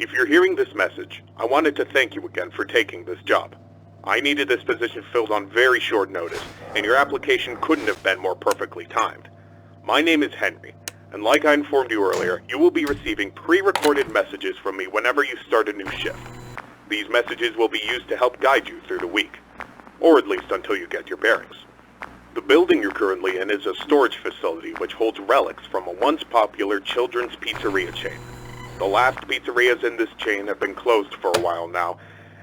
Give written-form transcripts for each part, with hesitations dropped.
If you're hearing this message, I wanted to thank you again for taking this job. I needed this position filled on very short notice, and your application couldn't have been more perfectly timed. My name is Henry, and like I informed you earlier, you will be receiving pre-recorded messages from me whenever you start a new shift. These messages will be used to help guide you through the week, or at least until you get your bearings. The building you're currently in is a storage facility which holds relics from a once popular children's pizzeria chain. The last pizzerias in this chain have been closed for a while now,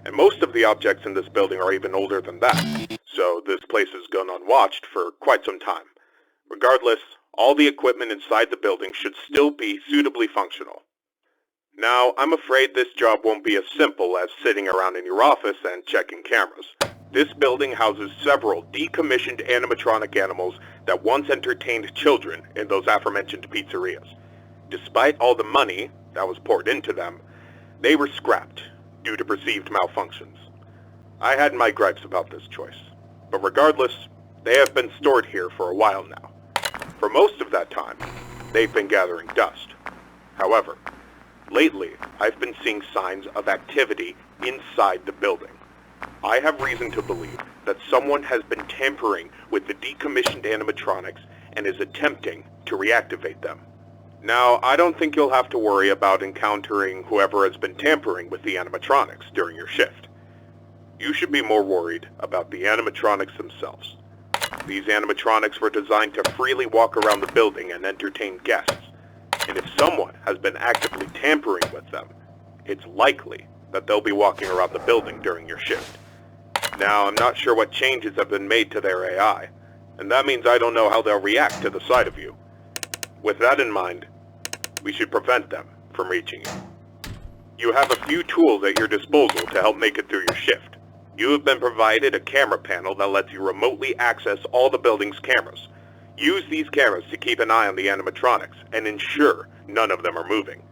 and most of the objects in this building are even older than that, so this place has gone unwatched for quite some time. Regardless, all the equipment inside the building should still be suitably functional. Now, I'm afraid this job won't be as simple as sitting around in your office and checking cameras. This building houses several decommissioned animatronic animals that once entertained children in those aforementioned pizzerias. Despite all the money that was poured into them, they were scrapped due to perceived malfunctions. I had my gripes about this choice, but regardless, they have been stored here for a while now. For most of that time, they've been gathering dust. However, lately, I've been seeing signs of activity inside the building. I have reason to believe that someone has been tampering with the decommissioned animatronics and is attempting to reactivate them. Now, I don't think you'll have to worry about encountering whoever has been tampering with the animatronics during your shift. You should be more worried about the animatronics themselves. These animatronics were designed to freely walk around the building and entertain guests, and if someone has been actively tampering with them, it's likely that they'll be walking around the building during your shift. Now, I'm not sure what changes have been made to their AI, and that means I don't know how they'll react to the sight of you. With that in mind, we should prevent them from reaching you. You have a few tools at your disposal to help make it through your shift. You have been provided a camera panel that lets you remotely access all the building's cameras. Use these cameras to keep an eye on the animatronics and ensure none of them are moving.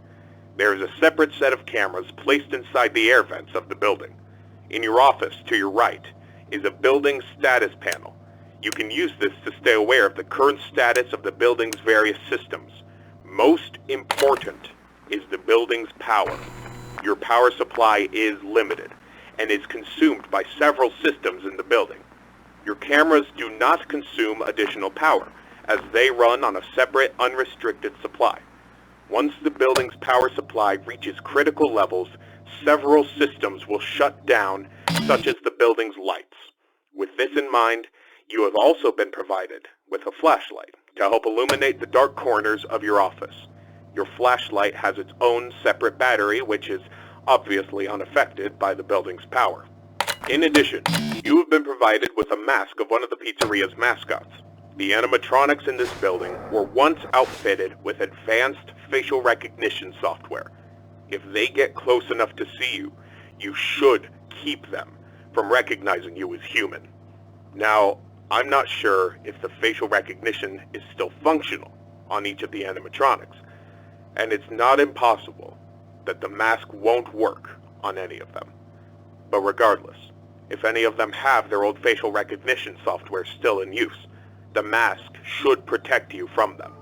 There is a separate set of cameras placed inside the air vents of the building. In your office, to your right, is a building status panel. You can use this to stay aware of the current status of the building's various systems. Most important is the building's power. Your power supply is limited and is consumed by several systems in the building. Your cameras do not consume additional power, as they run on a separate, unrestricted supply. Once the building's power supply reaches critical levels, several systems will shut down, such as the building's lights. With this in mind, you have also been provided with a flashlight to help illuminate the dark corners of your office. Your flashlight has its own separate battery, which is obviously unaffected by the building's power. In addition, you have been provided with a mask of one of the pizzeria's mascots. The animatronics in this building were once outfitted with advanced facial recognition software. If they get close enough to see you, you should keep them from recognizing you as human. Now, I'm not sure if the facial recognition is still functional on each of the animatronics, and it's not impossible that the mask won't work on any of them. But regardless, if any of them have their old facial recognition software still in use, the mask should protect you from them.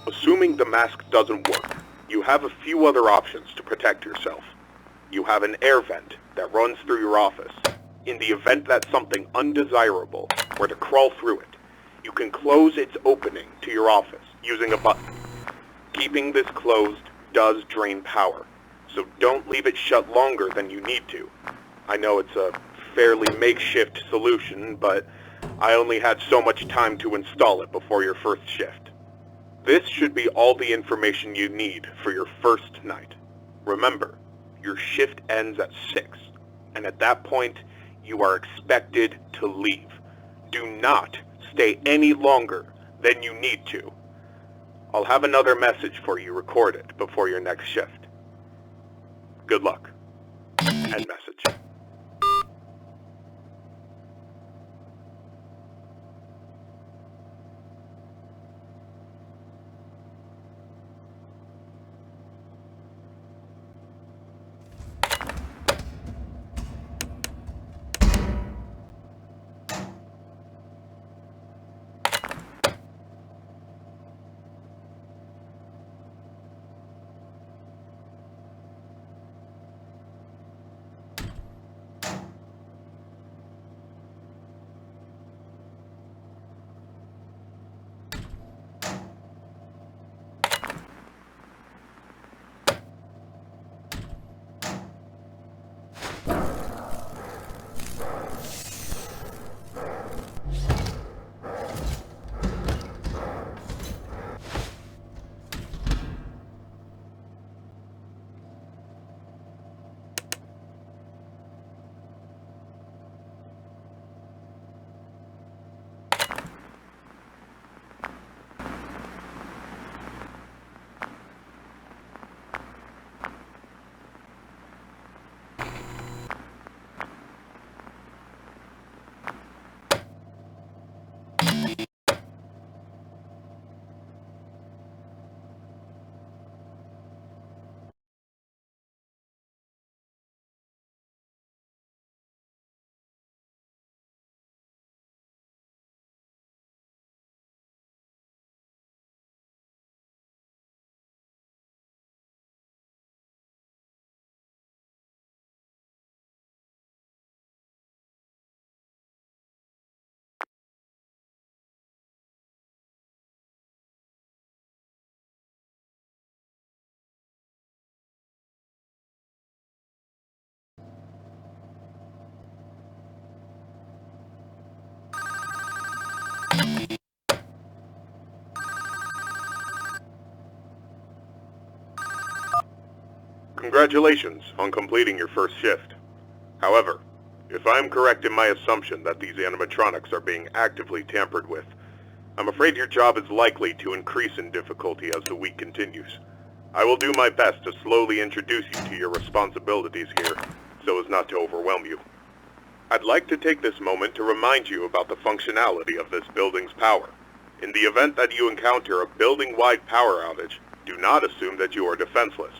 Assuming the mask doesn't work, you have a few other options to protect yourself. You have an air vent that runs through your office. In the event that something undesirable were to crawl through it, you can close its opening to your office using a button. Keeping this closed does drain power, so don't leave it shut longer than you need to. I know it's a fairly makeshift solution, but I only had so much time to install it before your first shift. This should be all the information you need for your first night. Remember, your shift ends at 6, and at that point, you are expected to leave. Do not stay any longer than you need to. I'll have another message for you recorded before your next shift. Good luck. End message. Congratulations on completing your first shift. However, if I am correct in my assumption that these animatronics are being actively tampered with, I'm afraid your job is likely to increase in difficulty as the week continues. I will do my best to slowly introduce you to your responsibilities here, so as not to overwhelm you. I'd like to take this moment to remind you about the functionality of this building's power. In the event that you encounter a building-wide power outage, do not assume that you are defenseless.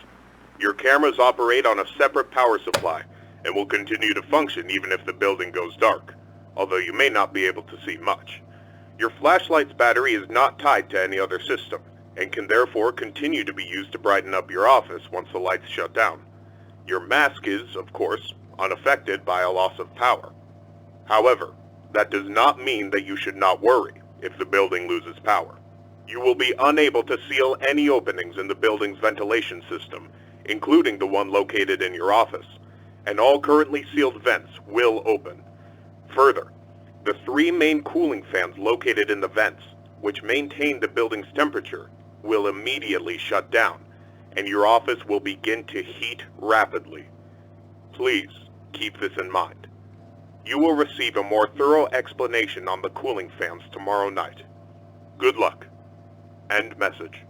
Your cameras operate on a separate power supply, and will continue to function even if the building goes dark, although you may not be able to see much. Your flashlight's battery is not tied to any other system, and can therefore continue to be used to brighten up your office once the lights shut down. Your mask is, of course, unaffected by a loss of power. However, that does not mean that you should not worry if the building loses power. You will be unable to seal any openings in the building's ventilation system, including the one located in your office, and all currently sealed vents will open. Further, the 3 main cooling fans located in the vents, which maintain the building's temperature, will immediately shut down, and your office will begin to heat rapidly. Please keep this in mind. You will receive a more thorough explanation on the cooling fans tomorrow night. Good luck. End message.